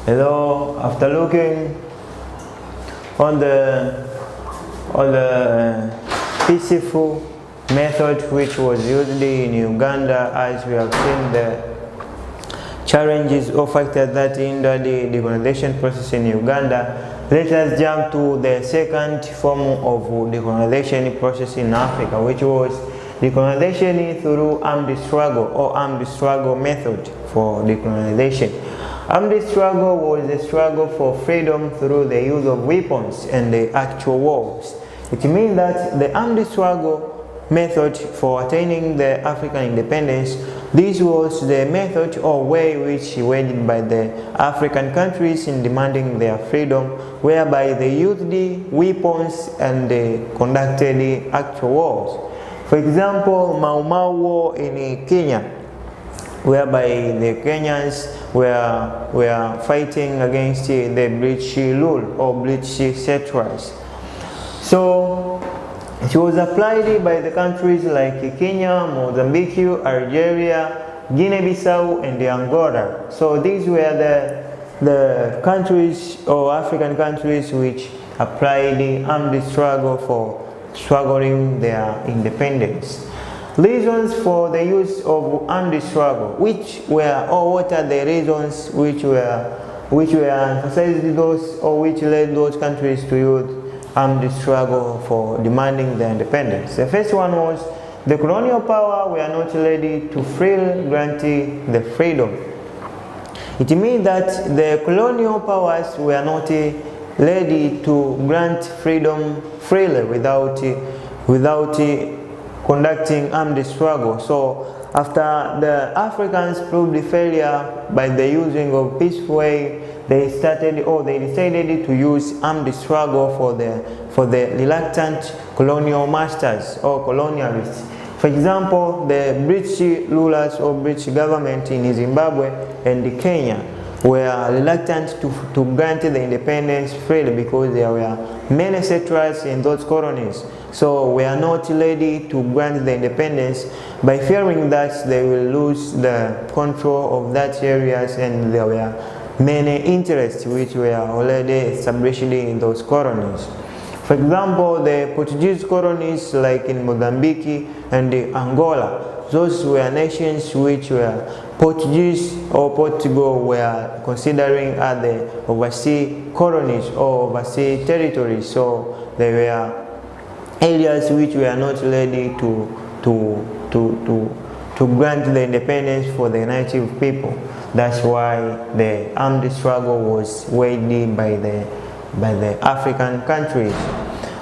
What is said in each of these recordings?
Hello, after looking on the peaceful method which was used in Uganda, as we have seen the challenges or factors that hinder the decolonization process in Uganda, let us jump to the second form of decolonization process in Africa, which was decolonization through armed struggle or armed struggle method for decolonization. Armed struggle was a struggle for freedom through the use of weapons and the actual wars. It means that the armed struggle method for attaining the African independence, this was the method or way which waged by the African countries in demanding their freedom, whereby they used the weapons and they conducted the actual wars. For example, Mau Mau War in Kenya, whereby the Kenyans were fighting against the British rule or British settlers. So it was applied by the countries like Kenya, Mozambique, Algeria, Guinea-Bissau, and Angola. So these were the countries or African countries which applied the armed struggle for struggling their independence. Reasons for the use of armed struggle, which were or what are the reasons which were emphasized those or which led those countries to use armed struggle for demanding their independence? The first one was the colonial power were not ready to freely grant the freedom. It means that the colonial powers were not ready to grant freedom freely without conducting armed struggle. So after the Africans proved failure by the using of peaceful way, they decided to use armed struggle for the reluctant colonial masters or colonialists. For example, the British rulers or British government in Zimbabwe and Kenya were reluctant to grant the independence freely because there were many settlers in those colonies. So we are not ready to grant the independence by fearing that they will lose the control of that areas, and there were many interests which were already established in those colonies. For example, the Portuguese colonies like in Mozambique and Angola, those were nations which were Portuguese or Portugal were considering as the overseas colonies or overseas territories. So they were areas which were not ready to grant the independence for the native people. That's why the armed struggle was waged by the African countries.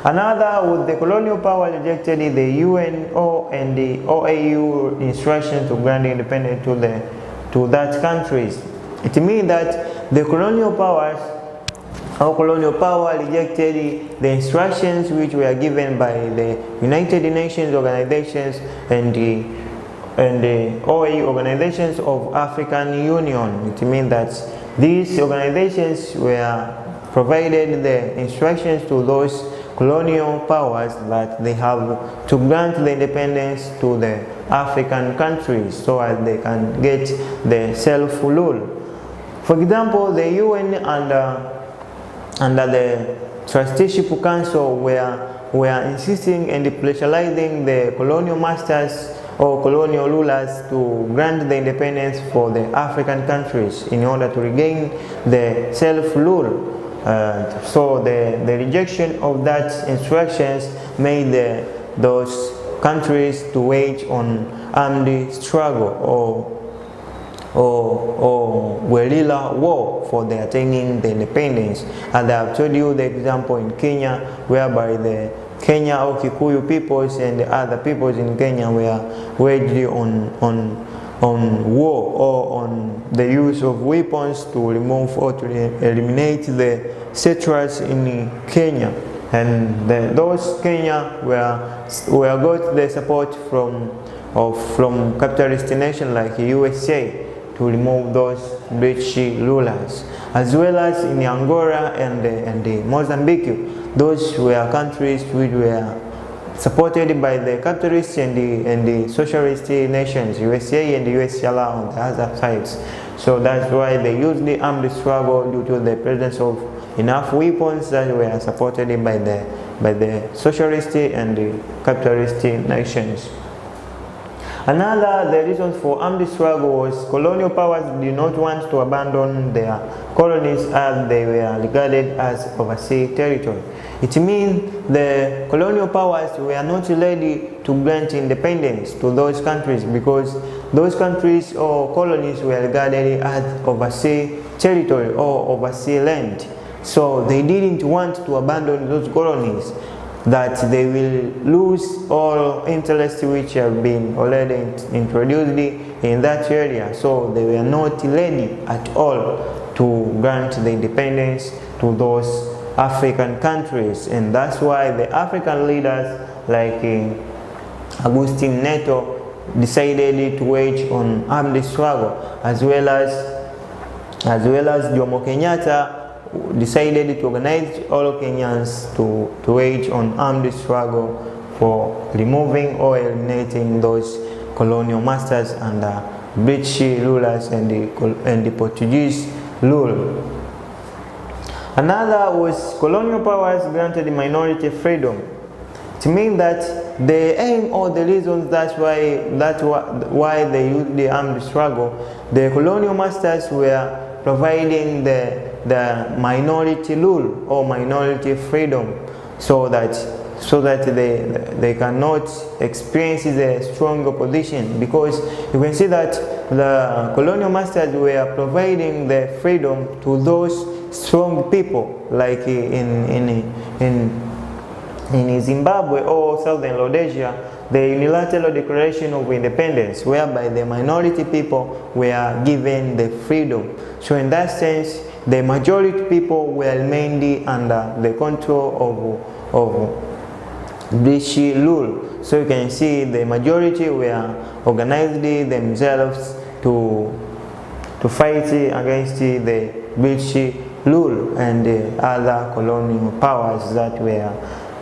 Another was the colonial power rejected the UNO and the OAU instruction to grant independence to that countries. It means that the colonial powers or colonial power rejected the instructions which were given by the United Nations organizations and the OAU organizations of African Union. It means that these organizations were provided the instructions to those colonial powers that they have to grant the independence to the African countries so as they can get the self-rule. For example, the UN under the Trusteeship Council were insisting and pressurizing the colonial masters or colonial rulers to grant the independence for the African countries in order to regain the self-rule. So the rejection of that instructions made those countries to wage on armed struggle or guerrilla war for the attaining the independence. As I have told you the example in Kenya, whereby the Kenya or Kikuyu peoples and the other peoples in Kenya were waged on war or on the use of weapons to remove or to eliminate the settlers in Kenya, and those Kenya were got the support from capitalist nation like USA to remove those British rulers, as well as in Angola and Mozambique. Those were countries which were supported by the capitalist and the socialist nations, USA and USSR on the other sides. So that's why they used the armed struggle due to the presence of enough weapons that were supported by the socialist and the capitalist nations. Another the reasons for armed struggle was colonial powers did not want to abandon their colonies as they were regarded as overseas territory. It means the colonial powers were not ready to grant independence to those countries because those countries or colonies were regarded as overseas territory or overseas land. So they didn't want to abandon those colonies, that they will lose all interests which have been already introduced in that area. So they were not ready at all to grant the independence to those African countries, and that's why the African leaders like Agustin Neto decided to wage on armed struggle, as well as Jomo Kenyatta decided to organize all Kenyans to wage on armed struggle for removing or eliminating those colonial masters under British rulers and the Portuguese rule. Another was colonial powers granted minority freedom. It means that the aim or the reasons that's why they used the armed struggle, the colonial masters were providing the minority rule or minority freedom so that they cannot experience the strong opposition, because you can see that the colonial masters were providing the freedom to those strong people, like in Zimbabwe or Southern Rhodesia, the unilateral declaration of independence, whereby the minority people were given the freedom. So in that sense, the majority people were mainly under the control of British rule. So you can see the majority were organized themselves to fight against the British rule and the other colonial powers that were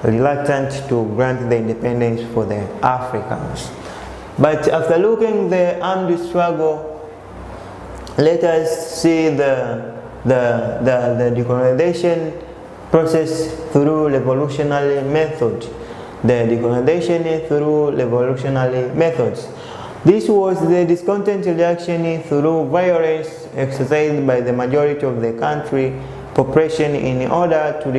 reluctant to grant the independence for the Africans. But after looking the armed struggle, let us see the decolonization process through revolutionary method. The decolonization through revolutionary methods. This was the discontent reaction through violence exercised by the majority of the country population in order to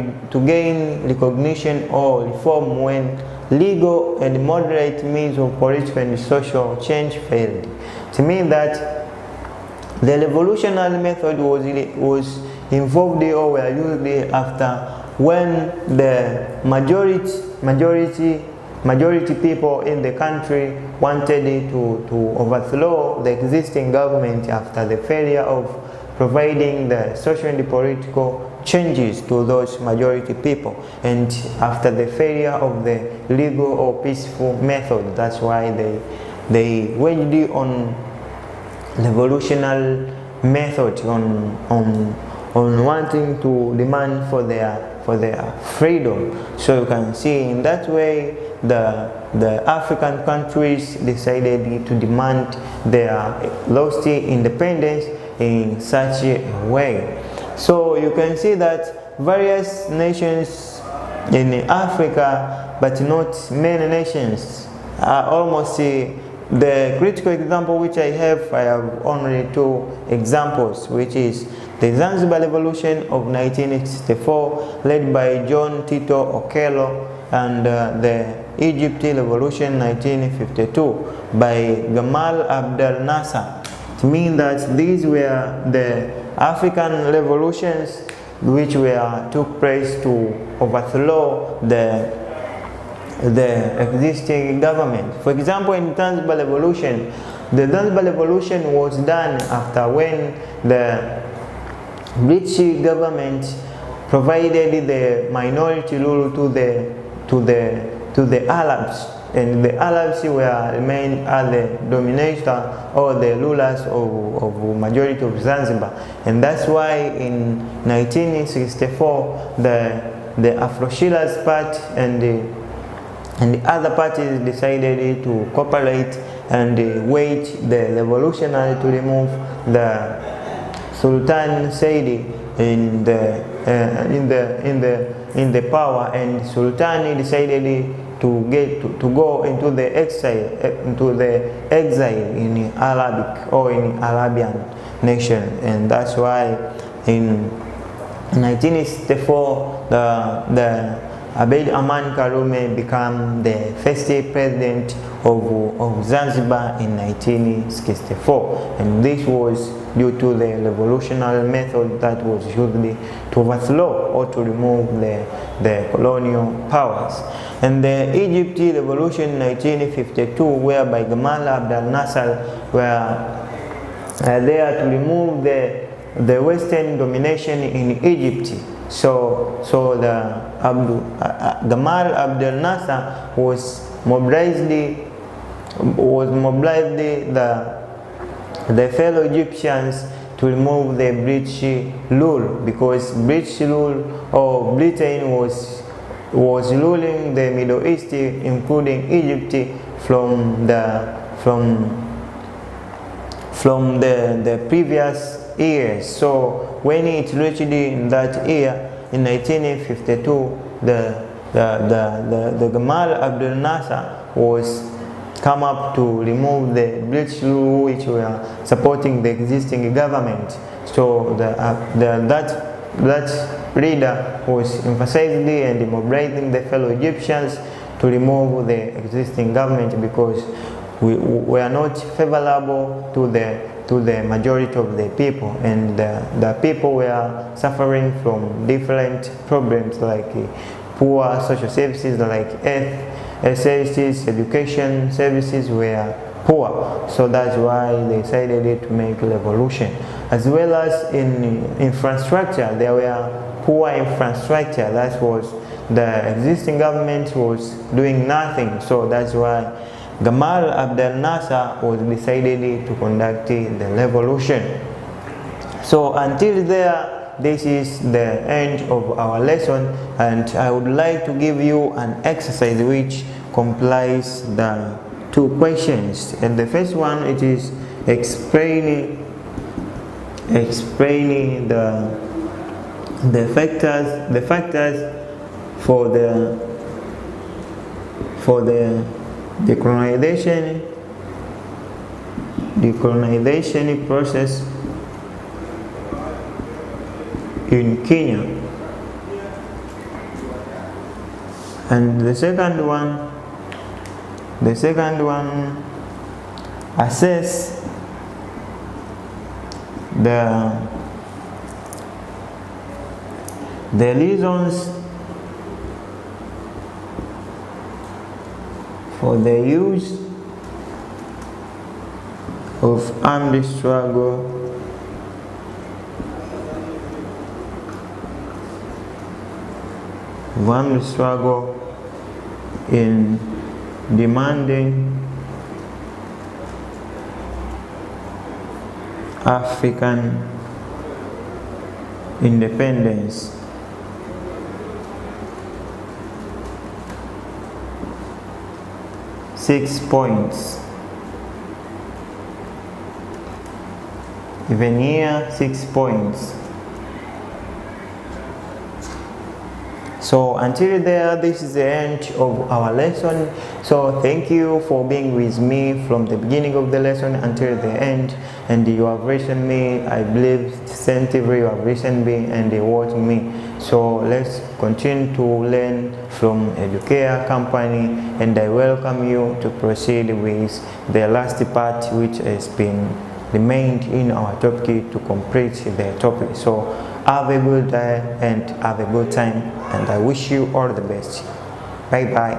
gain recognition or reform when legal and moderate means of political and social change failed. To mean that the revolutionary method was involved or were used after when the majority people in the country wanted to overthrow the existing government after the failure of providing the social and political changes to those majority people, and after the failure of the legal or peaceful method. That's why they waged on revolutionary method on wanting to demand for their freedom. So you can see in that way the African countries decided to demand their lost independence in such a way. So you can see that various nations in Africa, but not many nations, are almost the critical example which I have only two examples, which is the Zanzibar Revolution of 1964 led by John Tito Okello, and the Egypt Revolution 1952 by Gamal Abdel Nasser. It means that these were the African revolutions which took place to overthrow the existing government. For example, in Zanzibar Revolution, the Zanzibar Revolution was done after when the British government provided the minority rule to the Arabs, and the Arabs remained as the dominator or the rulers of majority of Zanzibar. And that's why in 1964 the Afro-Shirazi part and and the other parties decided to cooperate and wage the revolutionary to remove the Sultan Saidi in the power, and Sultan decided to go into the exile in Arabic or in Arabian nation, and that's why in 1964 the Abeid Aman Karume became the first president of Zanzibar in 1964, and this was due to the revolutionary method that was used to overthrow or to remove the colonial powers. And the Egypt revolution in 1952, whereby Gamal Abdel Nasser were there to remove the Western domination in Egypt. So Gamal Abdel Nasser was mobilized the fellow Egyptians to remove the British rule, because British rule or Britain was ruling the Middle East, including Egypt, from the previous years. So when it reached in that year, in 1952, the Gamal Abdel Nasser was come up to remove the British rule which were supporting the existing government. So that leader was emphasizing and mobilizing the fellow Egyptians to remove the existing government, because we are not favorable to the majority of the people, and the people were suffering from different problems like poor social services, like health services, education services were poor. So that's why they decided to make a revolution. As well as in infrastructure, there were poor infrastructure. That was, the existing government was doing nothing. So that's why Gamal Abdel Nasser was decided to conduct the revolution. So until there, this is the end of our lesson, and I would like to give you an exercise which complies the two questions. And the first one, it is explaining the factors for the decolonization process in Kenya. And the second one assess the reasons for the use of armed struggle in demanding African independence. Six points. Even here, 6 points. So until there, this is the end of our lesson. So thank you for being with me from the beginning of the lesson until the end. And you have listened me, I believe attentively you have listened me and you watched me. So let's continue to learn from Edukea Company, and I welcome you to proceed with the last part, which has been remained in our topic, to complete the topic. So have a good day and have a good time, and I wish you all the best. Bye bye.